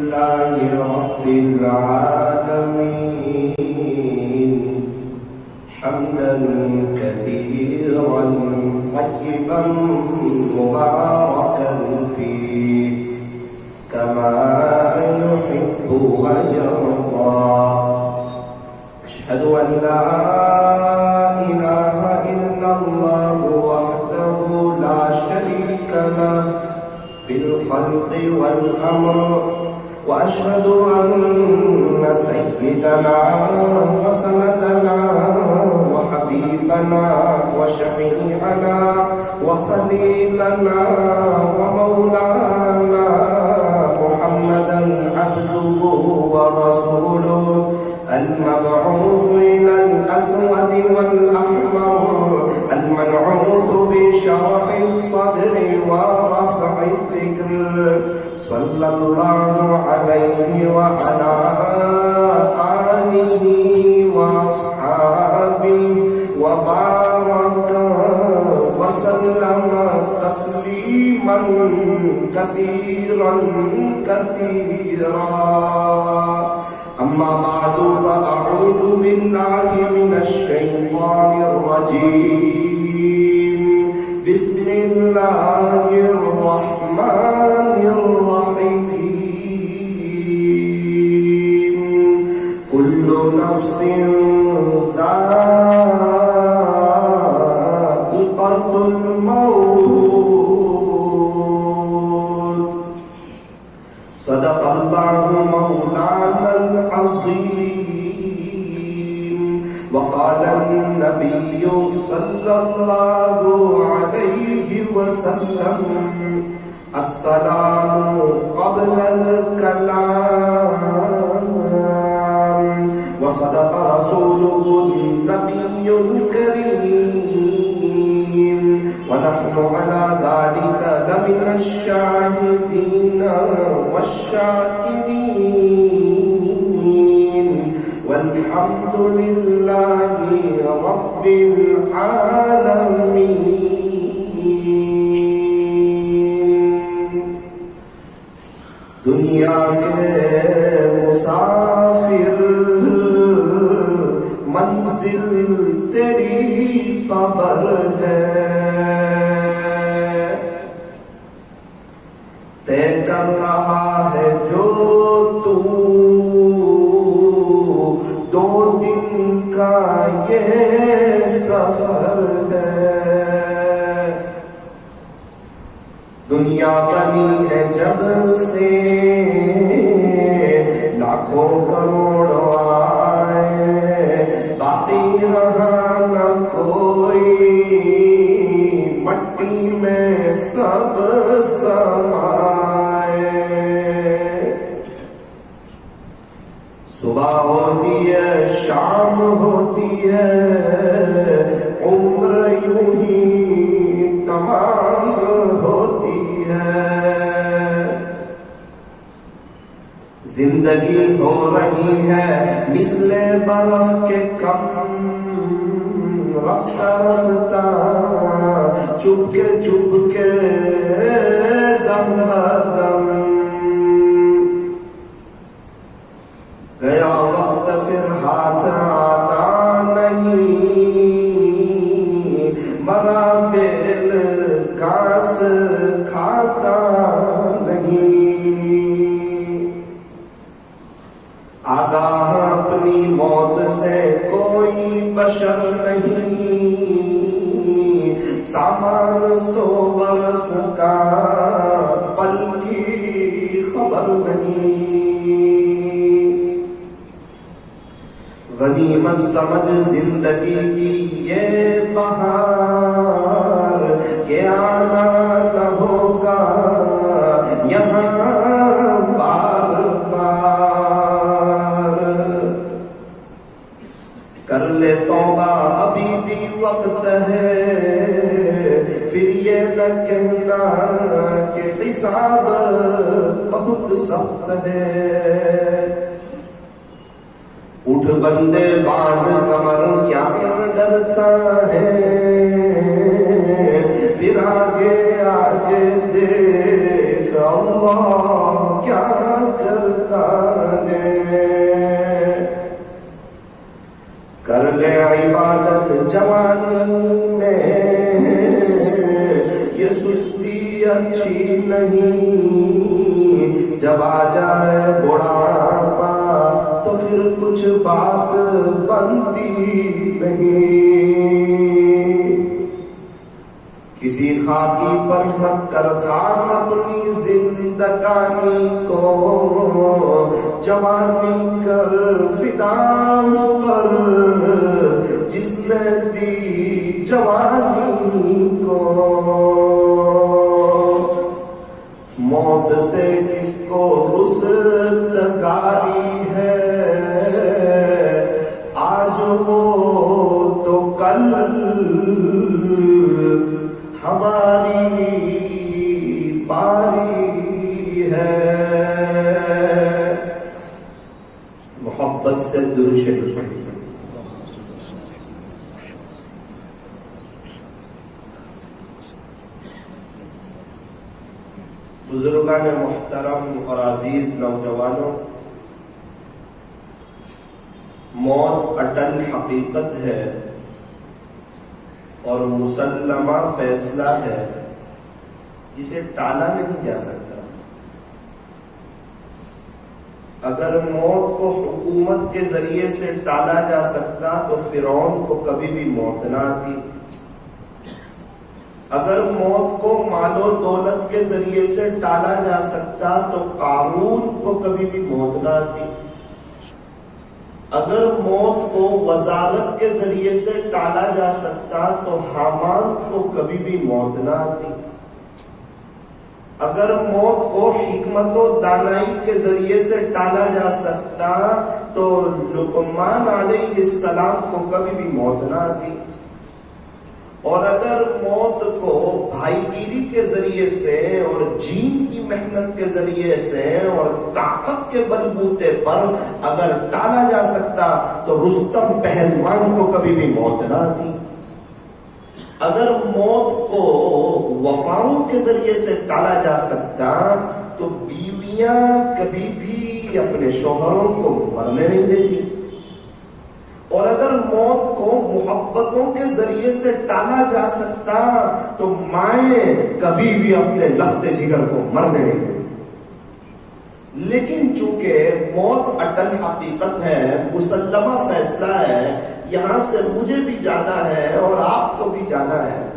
لله رب العالمين حمدا كثيرا طيبا مباركا فيه كما يحب ويرضى. أشهد أن لا إله إلا الله وحده لا شريك له في الخلق والأمر، وأشهد أن سيدنا وسندنا وحبيبنا وشفيعنا وخليلنا ومولانا محمدا عبده ورسوله المبعوث إلى الأسود والأحمر المنعوت بشرح الصدر ورفع الذكر صلى الله عليه وعلى آله وأصحابه وبارك وسلم تسليما كثيرا كثيرا. أما بعد فأعوذ بالله من الشيطان الرجيم. بسم الله الرحمن الرحيم. كل نفس ذائقة الموت. صدق الله مولانا العظيم. وقال النبي صلى الله عليه وسلم السلام قبل الكلام. وصدق رسوله النبي الكريم. ونحن على ذلك لمن الشاهدين والشاكرين والحمد لله رب العالمين. دنیا کے مسافر منزل تیری قبر ہے، طے کر رہا ہے جو تو 2 دن کا یہ سفر ہے. دنیا بنی ہے جب سے لاکھوں کروڑوں آئے، باقی رہا نہ کوئی، مٹی میں سب سمائے. صبح ہوتی ہے شام ہوتی ہے، عمر یوں ہی تمام ہوتی ہے. زندگی ہو رہی ہے مثل برف کے کم، رفتہ رفتہ چپ کے دم بدم. گیا وقت پھر ہاتھ آتا نہیں، مرا بیل گھاس کھاتا نہیں. آگاہ اپنی موت سے کوئی بشر نہیں، سامان 100 برس کا پل کی خبر نہیں. غنیمت سمجھ زندگی کی یہ بہار کہ آنا نہ ہوگا یہاں بار بار. کر لے توبہ ابھی بھی وقت ہے، پھر یہ نہ کہنا کہ حساب بہت سخت ہے. اٹھ بندے باندھ کمر کیا ڈرتا ہے، پھر آگے آگے دیکھ اللہ کیا کرتا اچھی نہیں، جب آ جائے بڑھاپا تو پھر کچھ بات بنتی نہیں۔ کسی خاکی پر مت کر خاک اپنی زندگانی کو، جوانی کر فدا اس پر جس نے دی جوانی کو۔ موت سے کس کو رستگاری ہے، آج وہ تو کل ہماری باری ہے۔ محبت سے درود شریف۔ بزرگان محترم اور عزیز نوجوانوں، موت اٹل حقیقت ہے اور مسلمہ فیصلہ ہے، جسے ٹالا نہیں جا سکتا۔ اگر موت کو حکومت کے ذریعے سے ٹالا جا سکتا تو فرعون کو کبھی بھی موت نہ آتی۔ اگر موت کو مال و دولت کے ذریعے سے ٹالا جا سکتا تو قارون کو کبھی بھی موت نہ آتی۔ اگر موت کو وزارت کے ذریعے سے ٹالا جا سکتا تو حامان کو کبھی بھی موت نہ آتی۔ اگر موت کو حکمت و دانائی کے ذریعے سے ٹالا جا سکتا تو لقمان علیہ السلام کو کبھی بھی موت نہ آتی۔ اور اگر موت کو بھائی گیری کے ذریعے سے اور جین کی محنت کے ذریعے سے اور طاقت کے بلبوتے پر اگر ٹالا جا سکتا تو رستم پہلوان کو کبھی بھی موت نہ آتی۔ اگر موت کو وفاؤں کے ذریعے سے ٹالا جا سکتا تو بیویاں کبھی بھی اپنے شوہروں کو مرنے نہیں دیتی۔ اور اگر موت کو محبتوں کے ذریعے سے ٹالا جا سکتا تو مائیں کبھی بھی اپنے لخت جگر کو مرنے نہیں دیتی۔ لیکن چونکہ موت اٹل حقیقت ہے، مسلمہ فیصلہ ہے، یہاں سے مجھے بھی جانا ہے اور آپ کو بھی جانا ہے،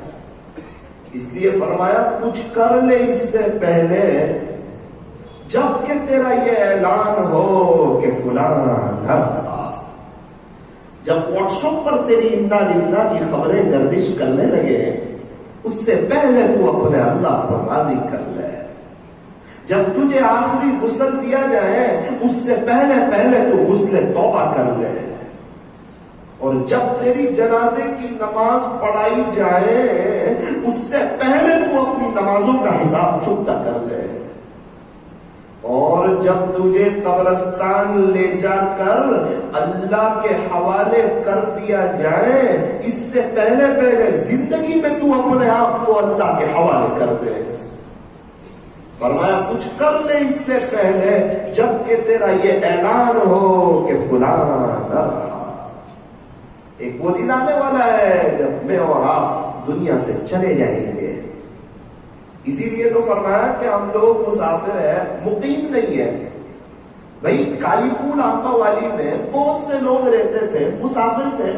اس لیے فرمایا کچھ کر لے اس سے پہلے جب کہ تیرا یہ اعلان ہو کہ فلاں نہ رہا۔ جب واٹس ایپ پر تیری انا للہ کی خبریں گردش کرنے لگے، اس سے پہلے تو اپنے اللہ کو راضی کر لے۔ جب تجھے آخری غسل دیا جائے اس سے پہلے تو غسل توبہ کر لے۔ اور جب تیری جنازے کی نماز پڑھائی جائے اس سے پہلے تو اپنی نمازوں کا حساب چکتا کر لے۔ اور جب تجھے قبرستان لے جا کر اللہ کے حوالے کر دیا جائے اس سے پہلے زندگی میں تو اپنے آپ کو اللہ کے حوالے کر دے۔ فرمایا کچھ کر لے اس سے پہلے جب کہ تیرا یہ اعلان ہو کہ فلاں نہ رہا۔ ایک وہ دن آنے والا ہے جب میں اور آپ دنیا سے چلے جائیں گے۔ اسی لیے تو فرمایا کہ ہم لوگ مسافر ہیں، مقیم نہیں ہے۔ بھائی کالی پول آمپا والی میں بہت سے لوگ رہتے تھے، مسافر تھے۔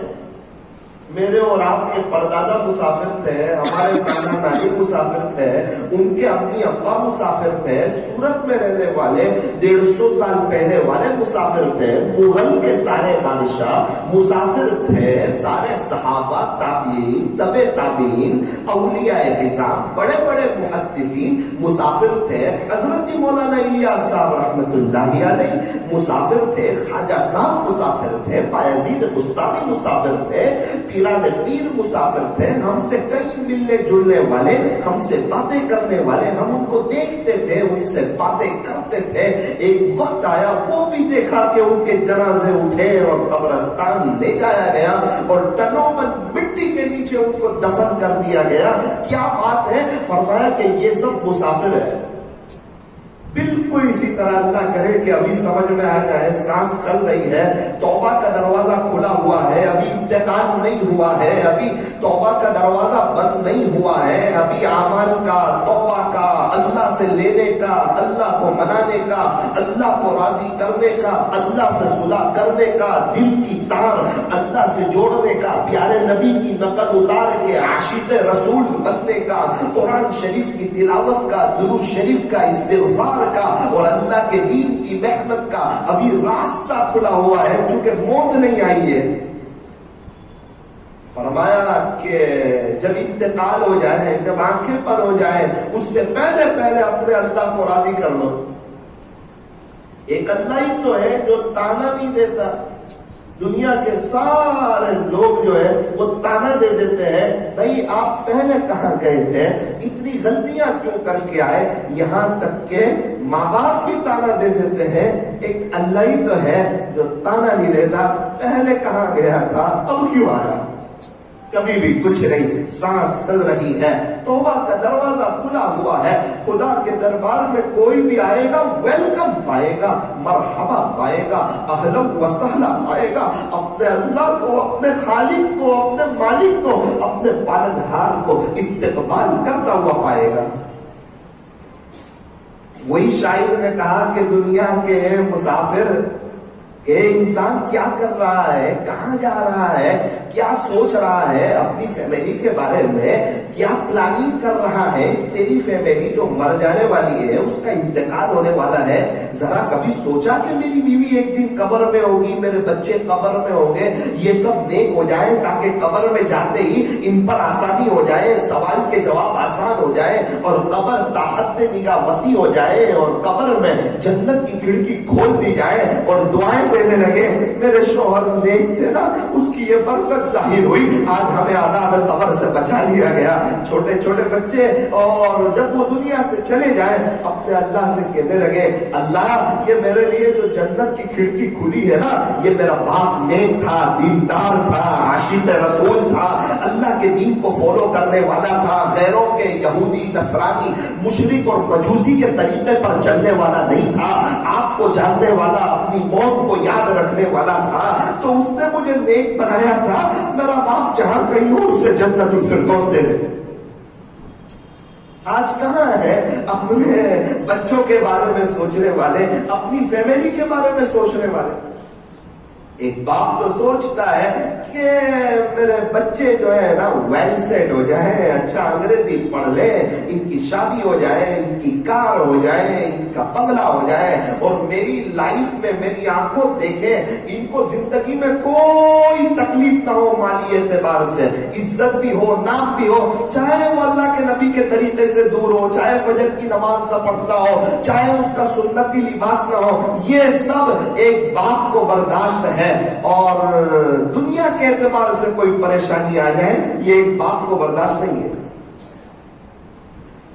میرے اور آپ کے پردادا مسافر تھے، ہمارے نانا نانی مسافر تھے، ان کے امی ابا مسافر تھے، سورت میں رہنے والے 150 سال پہلے والے مسافر تھے، مغل کے سارے بادشاہ مسافر تھے، سارے صحابہ، تابعین، تبع تابعین، اولیاء نظام، بڑے بڑے محدثین مسافر تھے۔ حضرت مولانا الیاس صاحب رحمۃ اللہ علیہ مسافر تھے، خواجہ صاحب مسافر تھے، بایزید بستانی مسافر تھے، پیران پیر مسافر تھے۔ ہم سے کئی ملنے جلنے والے، ہم سے باتیں کرنے والے، ہم ان کو دیکھتے تھے، ان سے باتیں کرتے تھے۔ ایک وقت آیا وہ بھی دیکھا کہ ان کے جنازے اٹھے اور قبرستان لے جایا گیا اور ٹنوں میں مٹی کے نیچے ان کو دفن کر دیا گیا۔ کیا بات ہے؟ فرمایا کہ یہ سب مسافر ہے۔ بالکل اسی طرح اللہ کرے کہ ابھی سمجھ میں آ جائے، سانس چل رہی ہے، توبہ کا دروازہ کھلا ہوا ہے، ابھی انتقال نہیں ہوا ہے، ابھی توبہ کا دروازہ بند نہیں ہوا ہے، ابھی اعمال کا، توبہ کا، کا، اللہ کو منانے کا، اللہ کو راضی کرنے کا، اللہ سے صلح کرنے کا، دل کی تار اللہ سے جوڑنے کا، پیارے نبی کی نقل اتار کے عاشق رسول بننے کا، قرآن شریف کی تلاوت کا، درود شریف کا، استغفار کا اور اللہ کے دین کی محنت کا ابھی راستہ کھلا ہوا ہے کیونکہ موت نہیں آئی ہے۔ فرمایا کہ جب انتقال ہو جائے، جب آنکھیں پر ہو جائے، اس سے پہلے پہلے اپنے اللہ کو راضی کر لو۔ ایک اللہ ہی تو ہے جو تانا نہیں دیتا۔ دنیا کے سارے لوگ جو ہے وہ تانا دے دیتے ہیں، بھائی آپ پہلے کہاں گئے تھے، اتنی غلطیاں کیوں کر کے آئے، یہاں تک کہ ماں باپ بھی تانا دے دیتے ہیں۔ ایک اللہ ہی تو ہے جو تانا نہیں دیتا، پہلے کہاں گیا تھا اب کیوں آیا، کبھی بھی کچھ نہیں، سانس چل رہی ہے، توبہ کا دروازہ کھلا ہوا ہے، خدا کے دربار میں کوئی بھی آئے گا ویلکم پائے گا، مرحبا پائے گا، اہلا و سہلا پائے گا، اپنے اللہ کو، اپنے خالق کو، اپنے مالک کو، اپنے پالنہار کو استقبال کرتا ہوا پائے گا۔ وہی شاعر نے کہا کہ دنیا کے مسافر، کہ انسان کیا کر رہا ہے، کہاں جا رہا ہے، کیا سوچ رہا ہے اپنی فیملی کے بارے میں، کیا پلاننگ کر رہا ہے، تیری فیملی جو مر جانے والی ہے، اس کا انتقال ہونے والا ہے، ذرا کبھی سوچا کہ میری بیوی ایک دن قبر میں ہوگی، میرے بچے قبر میں ہوں گے، یہ سب نیک ہو جائیں تاکہ قبر میں جاتے ہی ان پر آسانی ہو جائے، سوال کے جواب آسان ہو جائے اور قبر تحت نگاہ وسیع ہو جائے اور قبر میں جنت کی کھڑکی کھول دی جائے اور دعائیں دینے لگے، میرے شوہر نیک تھے نا، اس کی یہ برکت ظاہر ہوئی، آج ہمیں عذاب قبر سے بچا لیا گیا۔ چھوٹے چھوٹے بچے اور جب وہ دنیا سے چلے جائیں اپنے اللہ سے کہنے لگے، اللہ یہ میرے لیے جو جنت کی کھڑکی کھلی ہے نا، یہ میرا باپ نیک تھا، دیندار تھا، عاشق رسول تھا، اللہ کے دین کو فالو کرنے والا تھا، غیروں کے یہودی نصرانی مشرک اور مجوسی کے طریقے پر چلنے والا نہیں تھا، آپ کو جاننے والا، اپنی موت کو یاد رکھنے والا تھا، تو اس نے مجھے نیک بنایا تھا، میرا باپ جہاں کہیں ہو اسے جنت الفردوس دے دے۔ آج کہاں ہے اپنے بچوں کے بارے میں سوچنے والے، اپنی فیملی کے بارے میں سوچنے والے؟ ایک باپ تو سوچتا ہے کہ میرے بچے جو ہے نا ویل سیٹ ہو جائیں، اچھا انگریزی پڑھ لے، ان کی شادی ہو جائے، ان کی کار ہو جائے، ان کا بنگلہ ہو جائے اور میری لائف میں میری آنکھوں دیکھیں، ان کو زندگی میں کوئی تکلیف نہ ہو، مالی اعتبار سے عزت بھی ہو، نام بھی ہو، چاہے وہ اللہ کے نبی کے طریقے سے دور ہو، چاہے فجر کی نماز نہ پڑھتا ہو، چاہے اس کا سنتی لباس نہ ہو، یہ سب ایک باپ کو برداشت ہے، اور دنیا کے اعتبار سے کوئی پریشانی آ جائے یہ ایک باپ کو برداشت نہیں ہے۔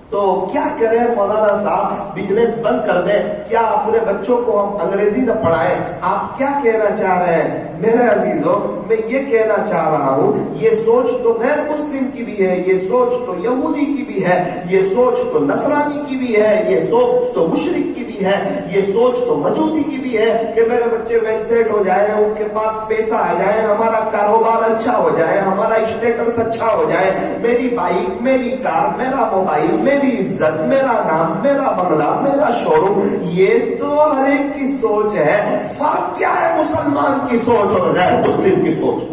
تو کیا کریں مولانا صاحب، بزنس بند کر دیں کیا، اپنے بچوں کو ہم انگریزی نہ پڑھائیں؟ آپ کیا کہنا چاہ رہے ہیں؟ میرے عزیزوں، میں یہ کہنا چاہ رہا ہوں، یہ سوچ تو غیر مسلم کی بھی ہے، یہ سوچ تو یہودی کی بھی ہے، یہ سوچ تو نصرانی کی بھی ہے، یہ سوچ تو مشرک کی بھی ہے، یہ سوچ تو مجوسی کی بھی ہے کہ میرے بچے ویل سیٹ ہو جائیں، ان کے پاس پیسہ آ جائے، ہمارا کاروبار اچھا ہو جائے، ہمارا اسٹیٹس اچھا ہو جائے، میری بائک، میری کار، میرا موبائل، میری عزت، میرا نام، میرا بنگلہ، میرا شو روم۔ یہ تو ہر ایک کی سوچ ہے۔ فرق کیا ہے مسلمان کی سوچ اور غیر مسلم کی سوچ؟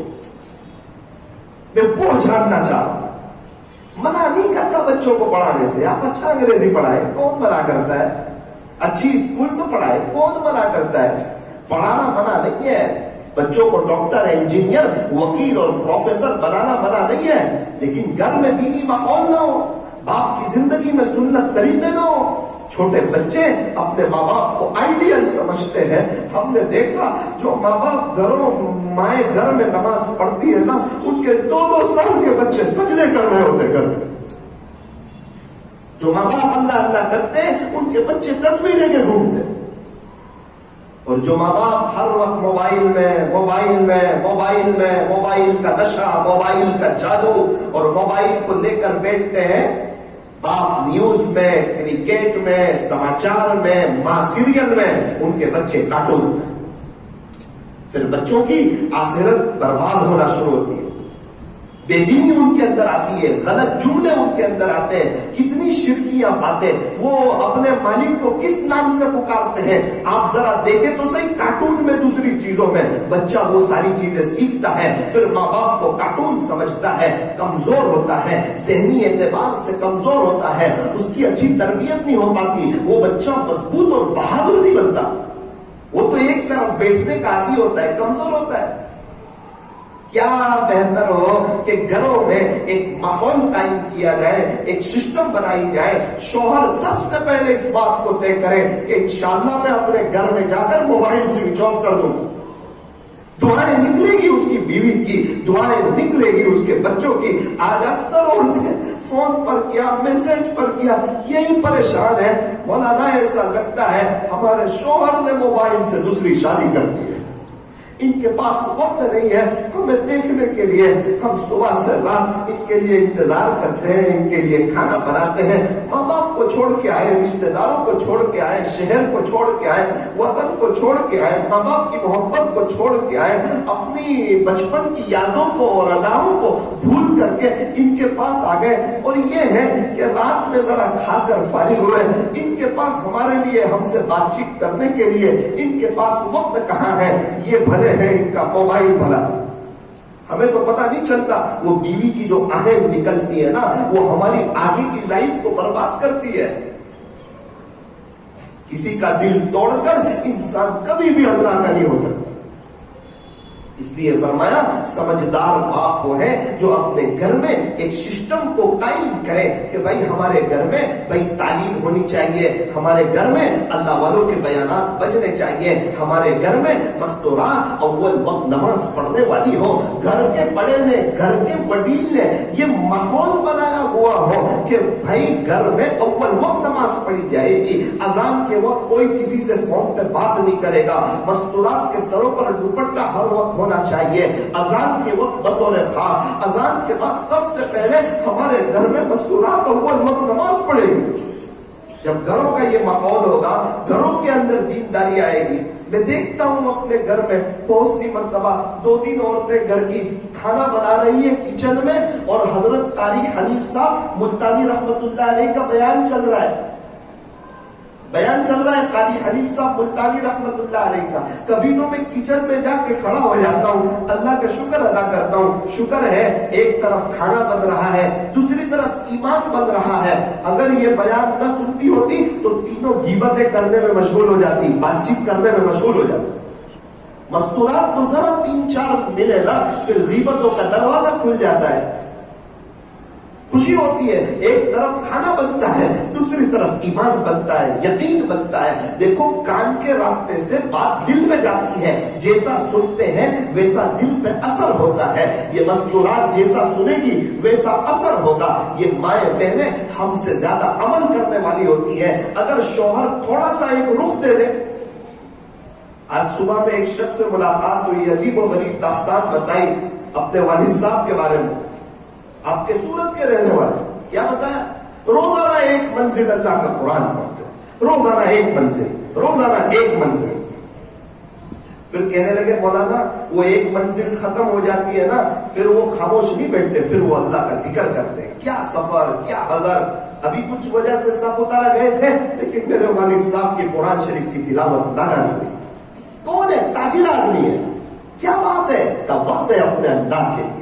میں وہ جاننا چاہ رہا ہوں۔ منع نہیں کرتا بچوں کو پڑھانے سے، آپ اچھا انگریزی پڑھائے، کون منع کرتا ہے؟ اچھی اسکول میں پڑھائے، کون منع کرتا ہے؟ پڑھانا منع نہیں ہے، بچوں کو ڈاکٹر، انجینئر، وکیل اور پروفیسر بنانا منع نہیں ہے، لیکن گھر میں دینی ماحول نہ ہو، باپ کی زندگی میں سنت طریقے نہ ہو۔ چھوٹے بچے اپنے ماں باپ کو آئیڈیل سمجھتے ہیں۔ ہم نے دیکھا جو ماں باپ مائیں گھر میں نماز پڑھتی ہے نا، ان کے 2-2 سال کے بچے سجدے کر رہے ہوتے گھر میں۔ جو ماں باپ اللہ اللہ کرتے ان کے بچے تسبیح لے کے گھومتے، اور جو ماں باپ ہر وقت موبائل کا نشہ، موبائل کا جادو اور موبائل کو لے کر بیٹھتے ہیں، باپ نیوز میں، کرکٹ میں، سماچار میں، ماں سیریل میں، ان کے بچے کارٹون، پھر بچوں کی آخرت برباد ہونا شروع ہوتی ہے، بے دینی ان کے اندر آتی ہے، غلط جملے ان کے اندر آتے ہیں، کتنی شرکیاں نہیں آ پاتے، وہ اپنے مالک کو کس نام سے پکارتے ہیں، آپ ذرا دیکھیں تو صحیح، کارٹون میں دوسری چیزوں میں بچہ وہ ساری چیزیں سیکھتا ہے، پھر ماں باپ کو کارٹون سمجھتا ہے، کمزور ہوتا ہے، ذہنی اعتبار سے کمزور ہوتا ہے، اس کی اچھی تربیت نہیں ہو پاتی، وہ بچہ مضبوط اور بہادر نہیں بنتا، وہ تو ایک طرف بیٹھنے کا عادی ہوتا ہے، کمزور ہوتا ہے۔ کیا بہتر ہو کہ گھروں میں ایک ماحول قائم کیا جائے، ایک سسٹم بنائی جائے، شوہر سب سے پہلے اس بات کو طے کرے کہ انشاءاللہ میں اپنے گھر میں جا کر موبائل سوئچ آف کر دوں، دعائیں نکلے گی اس کی بیوی کی، دعائیں نکلے گی اس کے بچوں کی۔ آج اکثر عورتیں فون پر کیا، میسج پر کیا، یہی پریشان ہے، مولانا ایسا لگتا ہے ہمارے شوہر نے موبائل سے دوسری شادی کر دی ہے، ان کے پاس وقت نہیں ہے ہمیں دیکھنے کے لیے، ہم صبح سے رات ان کے لیے انتظار کرتے ہیں، ان کے لیے کھانا بناتے ہیں، ماں باپ کو چھوڑ کے آئے، رشتہ داروں کو چھوڑ کے آئے، شہر کو چھوڑ کے آئے، وطن کو چھوڑ کے آئے، ماں باپ کی محبت کو چھوڑ کے آئے، اپنی بچپن کی یادوں کو اور اداؤں کو بھول کر کے ان کے پاس آ گئے، اور یہ ہے کہ رات میں ذرا کھا کر فارغ ہوئے، ان کے پاس ہمارے لیے ہم سے بات چیت کرنے کے لیے ان کے پاس وقت کہاں ہے، یہ بھلے ہے ان کا موبائل بھلا، ہمیں تو پتہ نہیں چلتا، وہ بیوی کی جو آہیں نکلتی ہے نا، وہ ہماری آگے کی لائف کو برباد کرتی ہے۔ کسی کا دل توڑ کر انسان کبھی بھی اللہ کا نہیں ہو سکتا، اس لیے فرمایا سمجھدار باپ وہ ہے جو اپنے گھر میں ایک سسٹم کو قائم کرے کہ بھائی ہمارے گھر میں بھائی تعلیم ہونی چاہیے، ہمارے گھر میں اللہ والوں کے بیانات بجنے چاہیے، ہمارے گھر میں مستورات اول وقت نماز پڑھنے والی ہو، گھر کے بڑے نے، گھر کے وڈیل نے یہ ماحول بنایا ہوا ہو کہ بھائی گھر میں اول وقت نماز پڑھی جائے گی، اذان کے وقت کوئی کسی سے فون پہ بات نہیں کرے گا، مستورات کے سروں پر دوپٹہ ہر وقت ہونا چاہیے، اذان کے وقت بطور خاص، اذان کے بعد سب سے پہلے ہمارے گھر میں مستورات اول وقت نماز پڑھے گی۔ جب گھروں کا یہ ماحول ہوگا، گھروں کے اندر دینداری آئے گی۔ میں دیکھتا ہوں اپنے گھر میں بہت سی مرتبہ 2-3 عورتیں گھر کی کھانا بنا رہی ہے کچن میں، اور حضرت قاری حنیف صاحب ملتانی رحمت اللہ علیہ کا بیان چل رہا ہے، بیان چل رہا ہے قاری حنیف صاحب ملتانی رحمت اللہ علیہ کا۔ کبھی تو میں کچن میں جا کے کھڑا ہو جاتا ہوں، اللہ کا شکر ادا کرتا ہوں، شکر ہے ایک طرف کھانا بن رہا ہے، دوسری طرف ایمان بن رہا ہے۔ اگر یہ بیان نہ سنتی ہوتی تو تینوں غیبتیں کرنے میں مشغول ہو جاتی، بات چیت کرنے میں مشغول ہو جاتی۔ مستورات تو ذرا 3-4 ملے نا، پھر غیبتوں کا دروازہ کھل جاتا ہے، خوشی ہوتی ہے، ایک طرف کھانا بنتا ہے، دوسری طرف ایمان بنتا ہے، یقین بنتا ہے۔ دیکھو کان کے راستے سے بات دل میں جاتی ہے، جیسا سنتے ہیں ویسا دل پہ اثر ہوتا ہے، یہ مستورات جیسا سنے گی ویسا اثر ہوگا۔ یہ مائیں بہنیں ہم سے زیادہ عمل کرنے والی ہوتی ہے۔ اگر شوہر تھوڑا سا ایک رخ دے دے، آج صبح میں ایک شخص سے ملاقات ہوئی، عجیب و غریب داستان بتائی اپنے والد صاحب کے بارے میں، آپ کے سورت کے رہنے والے، کیا بتایا؟ روزانہ ایک منزل اللہ کا قرآن پڑھتے، روزانہ ایک منزل، روزانہ ایک منزل۔ پھر کہنے لگے مولانا وہ ایک منزل ختم ہو جاتی ہے نا، پھر وہ خاموش نہیں بیٹھتے، پھر وہ اللہ کا ذکر کرتے ہیں۔ کیا سفر، کیا حضر، ابھی کچھ وجہ سے سپوتارا گئے تھے، لیکن میرے والد صاحب کی قرآن شریف کی تلاوت ناگا نہیں ہوئی۔ کون ہے؟ تاجر آدمی ہے، کیا بات ہے؟ کا وقت ہے اپنے اللہ کے لیے۔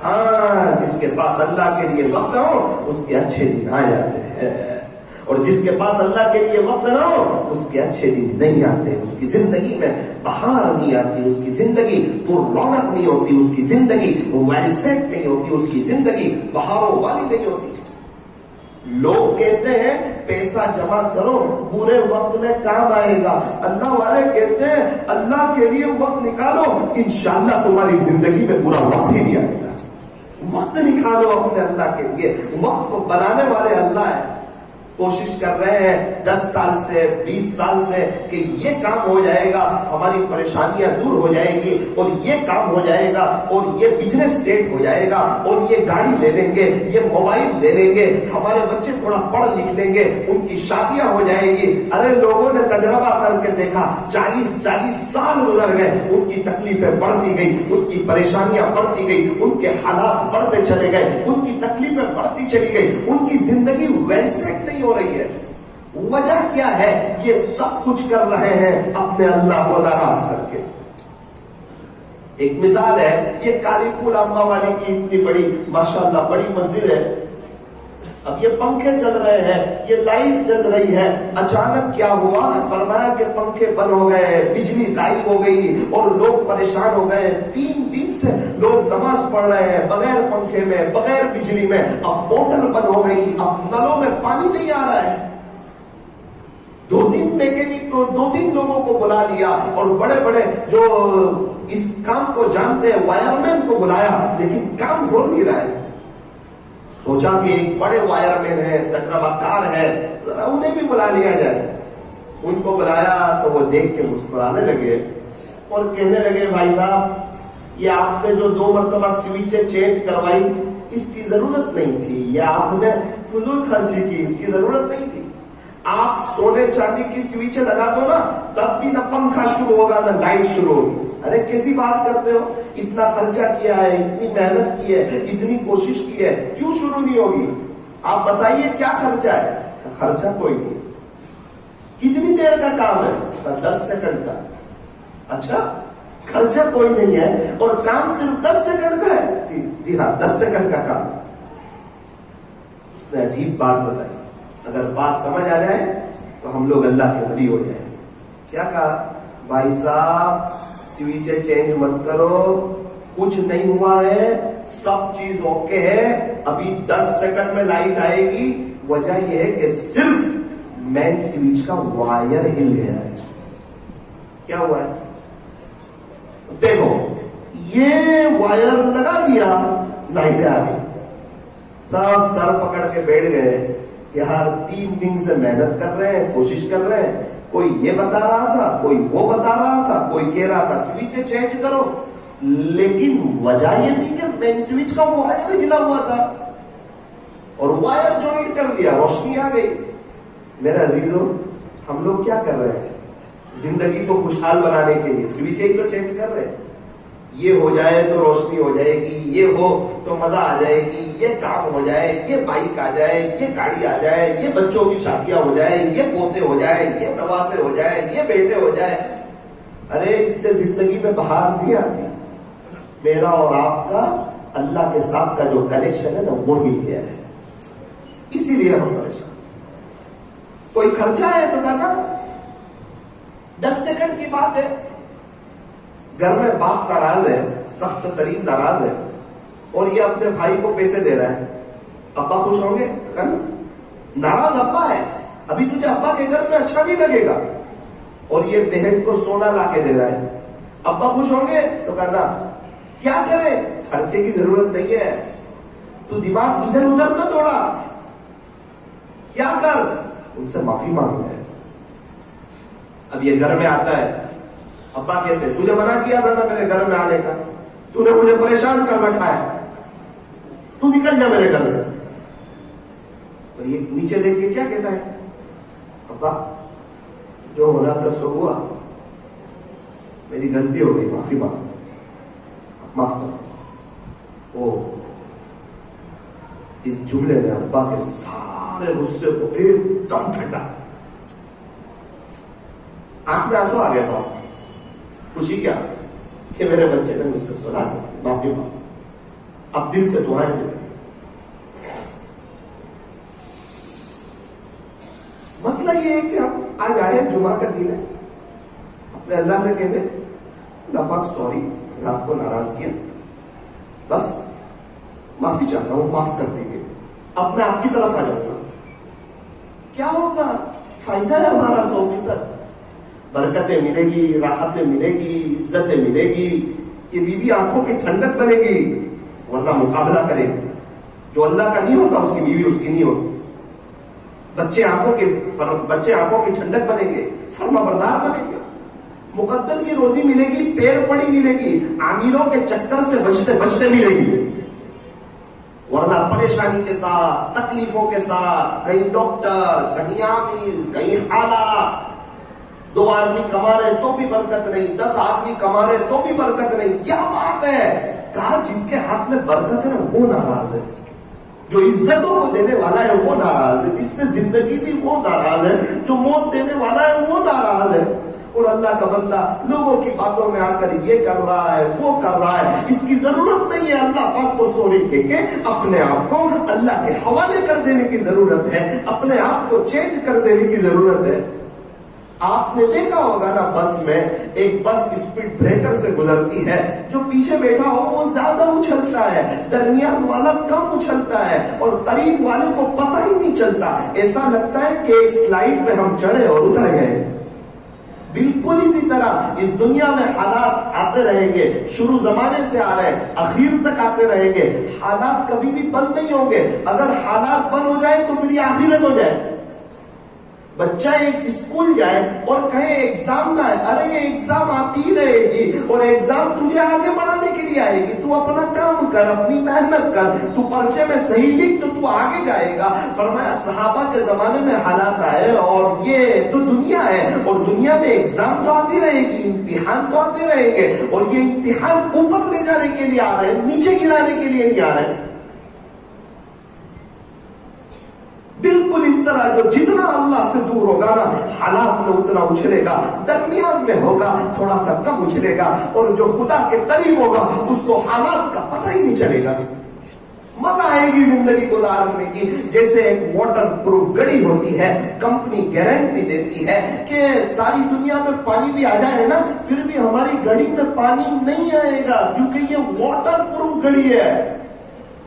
ہاں، جس کے پاس اللہ کے لیے وقت ہو اس کے اچھے دن آ جاتے ہیں، اور جس کے پاس اللہ کے لیے وقت نہ ہو اس کے اچھے دن نہیں آتے، اس کی زندگی میں بہار نہیں آتی، اس کی زندگی پر رونق نہیں ہوتی، اس کی زندگی ویل سیٹ نہیں ہوتی، اس کی زندگی بہاروں والی نہیں ہوتی۔ لوگ کہتے ہیں پیسہ جمع کرو برے وقت میں کام آئے گا، اللہ والے کہتے ہیں اللہ کے لیے وقت نکالو، انشاءاللہ تمہاری زندگی میں برا وقت ہی نہیں آئے گا۔ وقت نکالو اپنے اللہ کے لیے، وقت کو بنانے والے اللہ ہیں۔ کوشش کر رہے ہیں 10 سال سے 20 سال سے کہ یہ کام ہو جائے گا، ہماری پریشانیاں دور ہو جائے گی، اور یہ کام ہو جائے گا، اور یہ بزنس سیٹ ہو جائے گا، اور یہ گاڑی لے لیں گے، یہ موبائل لے لیں گے، ہمارے بچے تھوڑا پڑھ لکھ لیں گے، ان کی شادیاں ہو جائیں گی۔ ارے لوگوں نے تجربہ کر کے دیکھا، 40 سال گزر گئے، ان کی تکلیفیں بڑھتی گئی، ان کی پریشانیاں بڑھتی گئی، ان کے حالات بڑھتے چلے گئے، ان کی تکلیف تکلیفیں بڑھتی چلی گئی, ان کی زندگی ویل سیٹ نہیں ہو رہی ہے. وجہ کیا ہے؟ یہ سب کچھ کر رہے ہیں اپنے اللہ کو ناراض کر کے. ایک مثال ہے, یہ کالی پور امبا والی کی اتنی بڑی ماشاءاللہ بڑی مسجد ہے. اب یہ پنکھے چل رہے ہیں, یہ لائٹ جل رہی ہے, اچانک کیا ہوا؟ فرمایا کہ پنکھے بند ہو گئے, بجلی غائب ہو گئی اور لوگ پریشان ہو گئے. 3 دن سے لوگ نماز پڑھ رہے ہیں بغیر پنکھے میں, بغیر بجلی میں. اب موٹر بند ہو گئی, اب نلوں میں پانی نہیں آ رہا ہے. 2-3 میکینک کو 2-3 لوگوں کو بلا لیا اور بڑے بڑے جو اس کام کو جانتے ہیں وائر مین کو بلایا, لیکن کام ہو نہیں رہا ہے. سوچا کہ ایک بڑے وائر مین ہے, تجربہ کار ہے, ذرا انہیں بھی بلا لیا جائے. ان کو بلایا تو وہ دیکھ کے مسکرانے لگے اور کہنے لگے, بھائی صاحب یہ آپ نے جو 2 مرتبہ سوئچیں چینج کروائی اس کی ضرورت نہیں تھی, یہ آپ نے فضول خرچی کی, اس کی ضرورت نہیں تھی. آپ سونے چاندی کی سوئچیں لگا دو نا, تب بھی نہ پنکھا شروع ہوگا نہ لائٹ شروع ہوگی. ارے کیسی بات کرتے ہو, اتنا خرچہ کیا ہے, اتنی محنت کی ہے, اتنی کوشش کی ہے, کیوں شروع نہیں ہوگی؟ آپ بتائیے کیا خرچہ ہے؟ خرچہ کوئی نہیں. کتنی دیر کا کام ہے؟ 10 سیکنڈ کا. اچھا, خرچہ کوئی نہیں ہے اور کام صرف 10 سیکنڈ کا ہے؟ جی ہاں, 10 سیکنڈ کا کام. اس نے عجیب بات بتائی, اگر بات سمجھ آ جائے تو ہم لوگ اللہ کے ولی ہو جائیں. کیا کہا؟ بھائی صاحب سوئچیں چینج مت کرو, کچھ نہیں ہوا ہے, سب چیز اوکے ہے, ابھی 10 سیکنڈ میں لائٹ آئے گی. وجہ یہ ہے کہ صرف مین سوئچ کا وائر ہل گیا ہے. کیا ہوا ہے؟ دیکھو, یہ وائر لگا دیا, لائٹ آ گئی. سب سر پکڑ کے بیٹھ گئے, یار 3 دن سے محنت کر رہے ہیں, کوشش کر رہے ہیں. کوئی یہ بتا رہا تھا, کوئی وہ بتا رہا تھا, کوئی کہہ رہا تھا سوئچیں چینج کرو, لیکن وجہ یہ تھی کہ مین سوئچ کا وائر ہلا ہوا تھا اور وائر جوائنٹ کر لیا, روشنی آ گئی. میرے عزیزوں, ہم لوگ کیا کر رہے ہیں زندگی کو خوشحال بنانے کے لیے؟ سوئچیں ہی تو چینج کر رہے ہیں. یہ ہو جائے تو روشنی ہو جائے گی, یہ ہو تو مزہ آ جائے گی, یہ کام ہو جائے, یہ بائک آ جائے, یہ گاڑی آ جائے, یہ بچوں کی شادیاں ہو جائے, یہ پوتے ہو جائے, یہ نواسے ہو جائے, یہ بیٹے ہو جائے. ارے اس سے زندگی میں بہار نہیں آتی. میرا اور آپ کا اللہ کے ساتھ کا جو کنیکشن ہے نا, وہ ہی گیا ہے. اسی لیے ہم پریشان. کوئی خرچہ ہے تو کہنا 10 سیکنڈ کی بات ہے. گھر میں باپ ناراض ہے, سخت ترین ناراض ہے, اور یہ اپنے بھائی کو پیسے دے رہا ہے. ابا خوش ہوں گے؟ ناراض ابا ہے, ابھی تجھے ابا کے گھر میں اچھا نہیں لگے گا, اور یہ بہن کو سونا لا کے دے رہا ہے. ابا خوش ہوں گے؟ تو کہنا کیا کرے, خرچے کی ضرورت نہیں ہے, تو دماغ ادھر ادھر نہ توڑا, کیا کر, ان سے معافی مانگ ہے. اب یہ گھر میں آتا ہے, ابا کہتے تجھے منع کیا تھا نا میرے گھر میں آنے کا, تو نے مجھے پریشان کر رکھا ہے, تو نکل جا میرے گھر سے. اور یہ نیچے دیکھ کے کیا کہتا ہے؟ ابا جو ہونا تھا سو ہوا, میری غلطی ہو گئی, معافی مانگتا, معاف کرو. وہ اس جملے نے ابا کے سارے غصے کو ایک دم ٹھنڈا, آنکھ میں آنسو آ گیا باپ, خوشی کے آنسو کہ میرے بچے نے مجھ سے سنا, معافی مانگ. اب دل سے دعائیں دیتے. مسئلہ یہ ہے کہ ہم آج آئے, جمعہ کا دن ہے, اپنے اللہ سے کہتے اللہ پاک سوری, میں آپ کو ناراض کیا, بس معافی چاہتا ہوں, معاف کر دیں گے, اب میں آپ کی طرف آ جاؤں گا. کیا ہوگا؟ فائدہ ہے ہمارا 100%. برکتیں ملے گی, راحتیں ملے گی, عزتیں ملے گی, یہ بیوی آنکھوں کی ٹھنڈک بنے گی, ورنہ مقابلہ کرے گی. جو اللہ کا نہیں ہوتا اس کی بیوی اس کی نہیں ہوتی. بچے آنکھوں کی ٹھنڈک بنیں گے, فرما بردار بنیں گے, مقدر کی روزی ملے گی, پیر پڑی ملے گی, عاملوں کے چکر سے بچتے بچتے ملے گی, ورنہ پریشانی کے ساتھ, تکلیفوں کے ساتھ, کہیں ڈاکٹر, کہیں عامل, کہیں حالات. 2 آدمی کما رہے تو بھی برکت نہیں, 10 آدمی کما رہے تو بھی برکت نہیں. کیا بات ہے؟ کہا جس کے ہاتھ میں برکت ہے نا وہ ناراض ہے. جو عزتوں کو دینے والا ہے وہ ناراض ہے، جس نے زندگی دی وہ ناراض ہے، جو موت دینے والا ہے وہ ناراض ہے۔ اور اللہ کا بندہ لوگوں کی باتوں میں آ کر یہ کر رہا ہے وہ کر رہا ہے، اس کی ضرورت نہیں ہے۔ اللہ پاک کو سوری دے کے اپنے آپ کو اللہ کے حوالے کر دینے کی ضرورت ہے، اپنے آپ کو چینج کر دینے کی ضرورت ہے۔ آپ نے دیکھا ہوگا نا، بس میں ایک بس اسپیڈ بریکر سے گزرتی ہے، جو پیچھے بیٹھا ہو وہ زیادہ اچھلتا ہے، درمیان والا کم اچھلتا ہے، اور قریب والے کو پتہ ہی نہیں چلتا، ایسا لگتا ہے کہ ایک سلائڈ پہ ہم چڑھے اور اتر گئے۔ بالکل اسی طرح اس دنیا میں حالات آتے رہیں گے، شروع زمانے سے آ رہے ہیں، اخیر تک آتے رہیں گے، حالات کبھی بھی بند نہیں ہوں گے۔ اگر حالات بند ہو جائے تو پھر یہ آخرت ہو جائے۔ بچہ ایک اسکول جائے اور کہے ایگزام نہ ہے، ارے یہ ایگزام آتی ہی رہے گی، اور ایگزام تجھے آگے بڑھانے کے لیے آئے گی، تو اپنا کام کر، اپنی محنت کر، تو پرچے میں صحیح لکھ تو تو آگے جائے گا۔ فرمایا صحابہ کے زمانے میں حالات آئے، اور یہ تو دنیا ہے، اور دنیا میں ایگزام تو آتی رہے گی، امتحان تو آتے رہیں گے، اور یہ امتحان اوپر لے جانے کے لیے آ رہے ہیں، نیچے گرانے کے لیے نہیں آ رہے ہیں۔ بالکل اس طرح جو جتنا اللہ سے دور ہوگا نا، حالات میں اتنا اچھلے گا، درمیان میں ہوگا تھوڑا سا کم اچھلے گا، اور جو خدا کے قریب ہوگا اس کو حالات کا پتہ ہی نہیں چلے گا۔ مزہ آئے گی زندگی گزارنے کی۔ جیسے ایک واٹر پروف گڑی ہوتی ہے، کمپنی گارنٹی دیتی ہے کہ ساری دنیا میں پانی بھی آ جائے نا، پھر بھی ہماری گڑی میں پانی نہیں آئے گا، کیونکہ یہ واٹر پروف گڑی ہے۔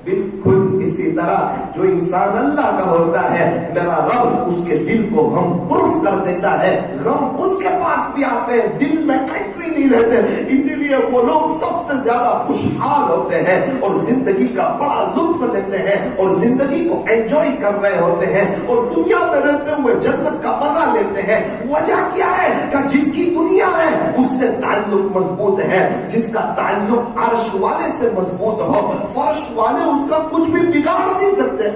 بالکل اسی طرح جو انسان اللہ کا ہوتا ہے، میرا رب اس کے دل کو غم پرف کر دیتا ہے، غم اس کے پاس بھی آتے ہیں، دل میں کنٹری نہیں لیتے، اسی لیے وہ لوگ سب سے زیادہ خوشحال ہوتے ہیں، اور زندگی کا بڑا لطف لیتے ہیں، اور زندگی کو انجوائے کر رہے ہوتے ہیں، اور دنیا میں رہتے ہوئے جنت کا مزہ لیتے ہیں۔ وجہ کیا ہے کہ جس کی دنیا ہے اس سے تعلق مضبوط ہے، جس کا تعلق عرش والے سے مضبوط ہو، فرش والے اس کا کچھ بھی بگاڑ نہیں سکتے۔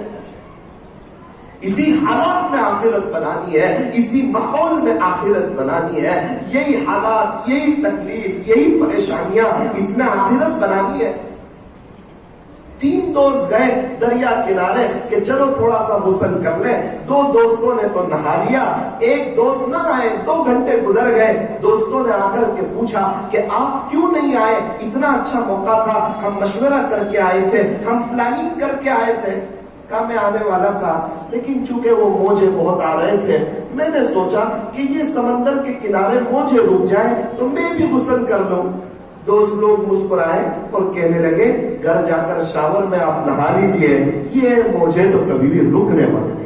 اسی حالات میں آخرت بنانی ہے، اسی ماحول میں آخرت بنانی ہے، یہی حالات، یہی تکلیف، یہی پریشانیاں، اس میں آخرت بنانی ہے۔ 3 دوست گئے دریا کنارے کہ چلو تھوڑا سا غسل کر لیں، 2 دوستوں نے تو نہا لیا، ایک دوست نہ آئے، 2 گھنٹے گزر گئے، دوستوں نے آ کر کے پوچھا کہ آپ کیوں نہیں آئے، اتنا اچھا موقع تھا، ہم مشورہ کر کے آئے تھے، ہم پلاننگ کر کے آئے تھے۔ کہا میں آنے والا تھا، لیکن چونکہ وہ موجے بہت آ رہے تھے، میں نے سوچا کہ یہ سمندر کے کنارے موجے رک جائیں تو میں بھی غسل کر لوں۔ دوست لوگ مسکرائے اور کہنے لگے گھر جا کر شاور میں آپ نہا لیجئے، یہ موجے تو کبھی بھی رکنے والے نہیں۔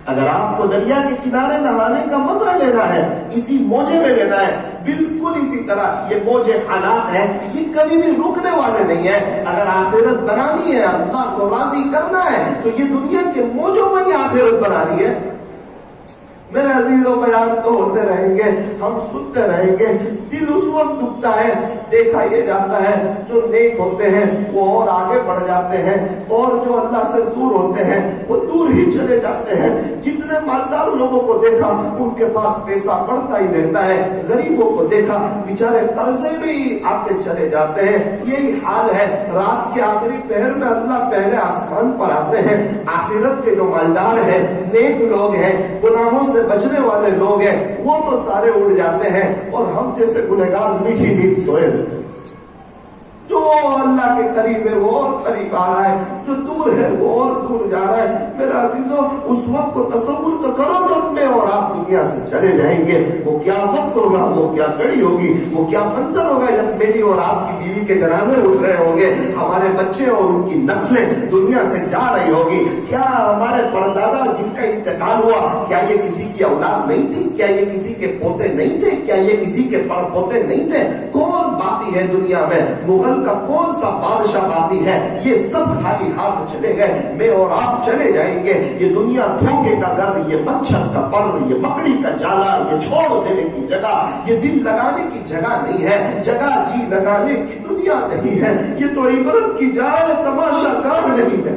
اگر آپ کو دریا کے کنارے نہانے کا مزہ لینا ہے، اسی موجے میں لینا ہے، بالکل اسی طرح یہ موجے حالات ہیں، یہ کبھی بھی رکنے والے نہیں ہیں۔ اگر آخرت بنانی ہے، اللہ کو راضی کرنا ہے، تو یہ دنیا کے موجوں میں ہی آخرت بنانی ہے۔ میرے عزیزوں بیان تو ہوتے رہیں گے، ہم سنتے رہیں گے، دل اس وقت دکھتا ہے، دیکھا یہ جاتا ہے جو نیک ہوتے ہیں وہ اور آگے بڑھ جاتے ہیں، اور جو اللہ سے دور ہوتے ہیں وہ دور ہی چلے جاتے ہیں۔ جتنے مالدار لوگوں کو دیکھا ان کے پاس پیسہ بڑھتا ہی رہتا ہے، غریبوں کو دیکھا بیچارے قرضے بھی آتے چلے جاتے ہیں۔ یہی حال ہے، رات کے آخری پہر میں اللہ پہلے آسمان پر آتے ہیں، آخرت کے جو مالدار ہیں، نیک لوگ ہیں، گناہوں سے بچنے والے لوگ ہیں، وہ تو سارے اڑ جاتے ہیں، اور ہم جیسے گنہگار میٹھی نیند سوئے رہتے ہیں۔ جو اللہ کے قریب ہے وہ اور قریب آ رہا ہے، جو دور ہے وہ اور دور جا رہا ہے۔ میرا عزیزوں اس وقت کو تصور تو کرو جب میں اور آپ دنیا سے چلے جائیں گے، وہ کیا وقت ہوگا، وہ کیا گھڑی ہوگی، وہ کیا منظر ہوگا جب میری اور آپ کی بیوی کے جنازے اٹھ رہے ہوں گے، ہمارے بچے اور ان کی نسلیں دنیا سے جا رہی ہوگی۔ کیا ہمارے پردادا جن کا انتقال ہوا، کیا یہ کسی کی اولاد نہیں تھی؟ کیا یہ کسی کے پوتے نہیں تھے؟ کیا یہ کسی کے پر پوتے نہیں تھے؟ کون باقی ہے دنیا میں؟ مغل کا کون سا بادشاہ باقی ہے؟ یہ سب خالی ہاتھ چلے گئے، میں اور آپ چلے جائیں گے۔ یہ دنیا دھوکے کا گھر، یہ مچھر کا پر، یہ مکڑی کا جالا، یہ چھوڑ دینے کی جگہ، یہ دل لگانے کی جگہ نہیں ہے، جگہ جی لگانے کی دنیا نہیں ہے، یہ تو عبرت کی جائے، تماشا گاہ نہیں ہے۔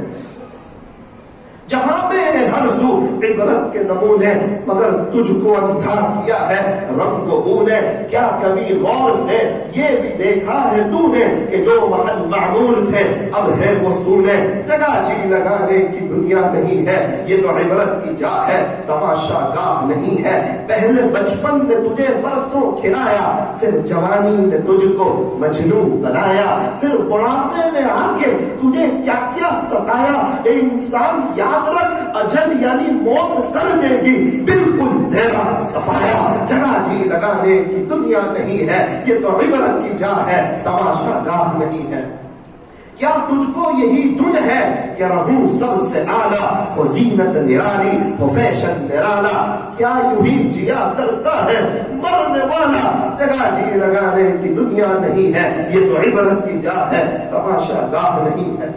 جہاں میں ہے ہر سو عبرت کے نمونے، مگر تجھ کو اندھا کیا ہے رنگ و بو نے۔ کیا کبھی غور سے یہ بھی دیکھا ہے تو نے کہ جو محل معمور تھے اب ہے وہ سونے۔ جگہ جی لگانے کی دنیا نہیں ہے، یہ تو عبرت کی جا ہے تماشا گاہ نہیں ہے۔ پہلے بچپن نے تجھے برسوں کھلایا، پھر جوانی نے تجھ کو مجنوں بنایا، پھر بڑھاپے نے آ کے تجھے کیا کیا ستایا۔ اے انسان یاد رکھ، اجل یعنی موت کر دے گی بالکل تیرا صفایا۔ جگہ جی لگانے کی دنیا نہیں ہے، یہ تو عبرت کی جا ہے تماشا گاہ نہیں ہے۔ کیا تجھ کو یہی دن ہے کہ رہوں سب سے اعلیٰ، ہو زینت نرالی ہو فیشن نرالا۔ کیا یوں ہی جیا کرتا ہے مرنے والا، جگہ جی لگانے کی دنیا نہیں ہے، یہ تو عبرت کی جا ہے تماشا گاہ نہیں ہے۔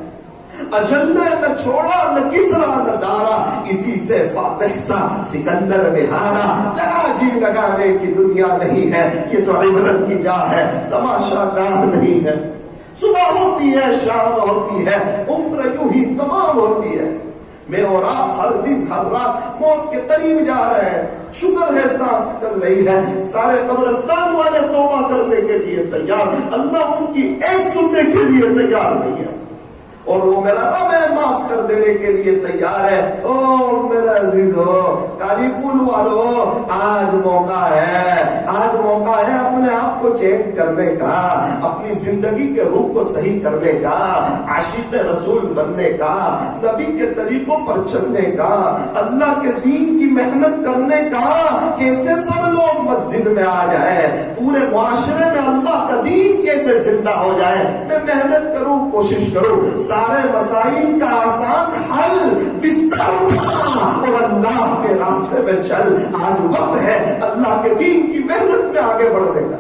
اجل نے نہ چھوڑا نہ کسرا نہ دارا، اسی سے فاتح سا سکندر بہارا۔ جگہ جی لگانے کی دنیا نہیں ہے، یہ تو عبرت کی جا ہے تماشا گاہ نہیں ہے۔ صبح ہوتی ہے شام ہوتی ہے، عمر یوں ہی تمام ہوتی ہے۔ میں اور آپ ہر دن ہر رات موت کے قریب جا رہے ہیں، شکر ہے سانس چل رہی ہے۔ سارے قبرستان والے توبہ کرنے کے لیے تیار، اللہ ان کی ایک سننے کے لیے تیار نہیں ہے، اور وہ میرا رب ہے معاف کر دینے کے لیے تیار ہے۔ او میرا عزیزو، کالی پول والو، آج موقع ہے، آج موقع ہے اپنے آپ کو چینج کرنے کا، اپنی زندگی کے روح کو صحیح کرنے کا، عاشق رسول بننے کا، نبی کے طریقوں پر چلنے کا، اللہ کے دین کی محنت کرنے کا۔ کیسے سب لوگ مسجد میں آ جائے، پورے معاشرے میں اللہ کا دین کیسے زندہ ہو جائے، میں محنت کروں، کوشش کروں، سارے مسائل کا آسان حل بستر اٹھا اور اللہ کے راستے میں چل۔ آج وقت ہے اللہ کے دین کی محنت میں آگے بڑھنے کا۔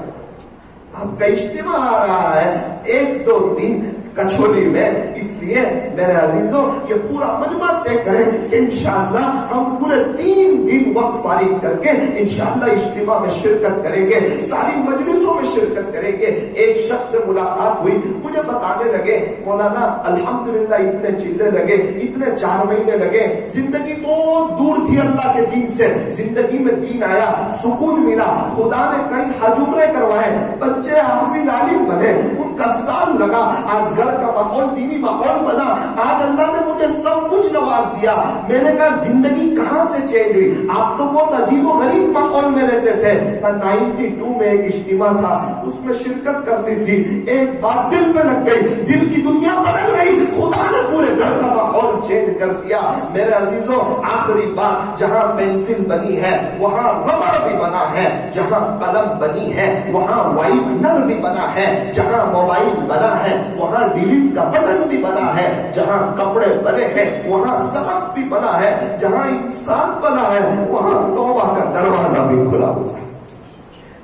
آپ کا اجتماع آ رہا ہے 1 2 3 کچھولی میں، اس لیے میرے عزیزوں یہ پورا مجمع طے کریں کہ انشاءاللہ ہم پورے 3 دن وقت فارغ کر کے انشاءاللہ اجتماع میں شرکت کریں گے، ساری مجلسوں میں شرکت کریں گے۔ ایک شخص سے ملاقات ہوئی، مجھے بتانے لگے مولانا الحمدللہ اتنے چلے لگے، اتنے 4 مہینے لگے، زندگی بہت دور تھی اللہ کے دین سے، زندگی میں دین آیا، سکون ملا، خدا نے کئی حج عمرے کروائے، بچے حافظ عالم بنے، ان کا سال لگا، آج گھر کا ماحول دینی ماحول بنا، آج اللہ نے مجھے سب کچھ نواز دیا۔ میں نے کہا زندگی کہاں سے چینج ہوئی؟ آپ تو بہت عجیب و غریب ماحول میں رہتے تھے۔ 92 میں ایک اجتماع تھا، اس میں شرکت کرتی تھی، ایک بات دل پہ لگ گئی، دل کی دنیا بدل گئی، خدا نے پورے گھر کا ماحول چینج کر دیا۔ میرے عزیزوں آخری بات، جہاں پینسل بنی ہے وہاں ربڑ بھی بنا ہے، جہاں قلم بنی ہے وہاں وائٹنر بھی بنا ہے، جہاں موبائل بنا ہے وہاں ڈیلیٹ کا بٹن بھی بنا ہے، جہاں کپڑے بنے ہیں وہاں سرف بھی بنا ہے، جہاں انسان بنا ہے وہاں توبہ کا دروازہ بھی کھلا ہوا ہے۔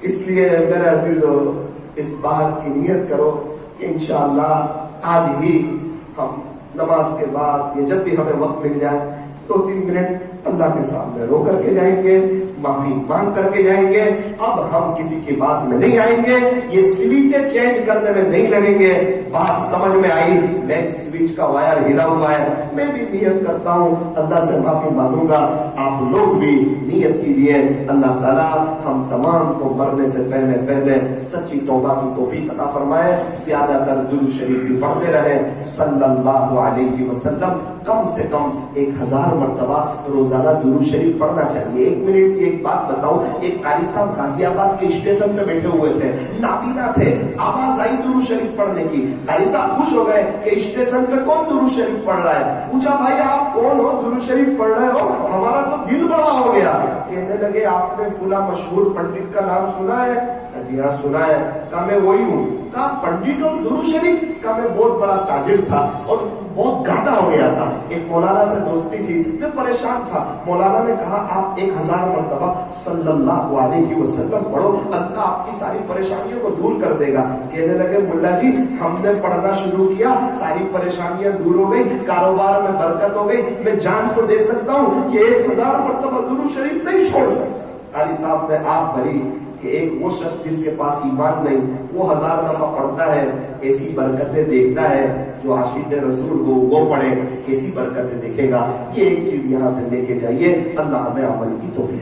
اس لیے میرے عزیزو اس بات کی نیت کرو کہ انشاءاللہ آج ہی ہم نماز کے بعد یا جب بھی ہمیں وقت مل جائے 2-3 منٹ اللہ کے سامنے رو کر کے جائیں گے، معافی مانگ کر کے جائیں گے۔ اب ہم کسی کی بات میں نہیں آئیں گے، یہ سوئچیں چینج کرنے میں نہیں لگیں گے۔ بات سمجھ میں آئی، مین سوئچ کا وائر ہلا ہوا ہے، میں بھی نیت کرتا ہوں اللہ سے معافی مانگوں گا، آپ لوگ بھی نیت کیجئے۔ اللہ تعالیٰ ہم تمام کو مرنے سے پہلے پہلے سچی توبہ کی توفیق عطا فرمائے، زیادہ تر درود شریف بھی پڑھتے رہے صلی اللہ علیہ وسلم۔ کم سے کم 1000 مرتبہ روزانہ درود شریف پڑھنا چاہیے۔ 1 منٹ کی ایک بات بتاؤں، ایک قاری صاحب غازی آباد کے اسٹیشن پہ بیٹھے ہوئے تھے، نابینا تھے، آواز آئی درود شریف پڑھنے کی، قاری صاحب خوش ہو گئے کہ اسٹیشن پہ کون درود شریف پڑھ رہا ہے؟ پوچھا بھائی آپ کون ہو، درود شریف پڑھ رہے ہو؟ ہمارا تو دل بڑا ہو گیا۔ کہنے لگے آپ نے فلاں مشہور پنڈت کا نام سنا ہے؟ جی ہاں سنا ہے۔ کہا میں وہی ہوں۔ کہا پنڈت اور درود شریف؟ کہا میں بہت بڑا تاجر تھا اور بہت گھاٹا ہو گیا تھا، ایک مولانا سے دوستی تھی، میں پریشان تھا۔ مولانا نے کہا آپ 1000 مرتبہ صلی اللہ علیہ وسلم پڑھو، اللہ آپ کی ساری پریشانیوں کو دور کر دے گا۔ کہنے لگے ملا جی ہم نے پڑھنا شروع کیا، ساری پریشانیاں دور ہو گئی، کاروبار میں برکت ہو گئی، میں جان کو دے سکتا ہوں، یہ 1000 مرتبہ درود شریف نہیں چھوڑ سکتا۔ قاری صاحب نے آپ بھری کہ ایک وہ شخص جس کے پاس ایمان نہیں، وہ 1000 دفعہ پڑھتا ہے، ایسی برکتیں دیکھتا ہے جو عاشق رسول ہو وہ پڑھے، کیسی برکت دیکھے گا. یہ ایک چیز یہاں سے لے کے جائیے. اللہ ہمیں عمل کی توفیق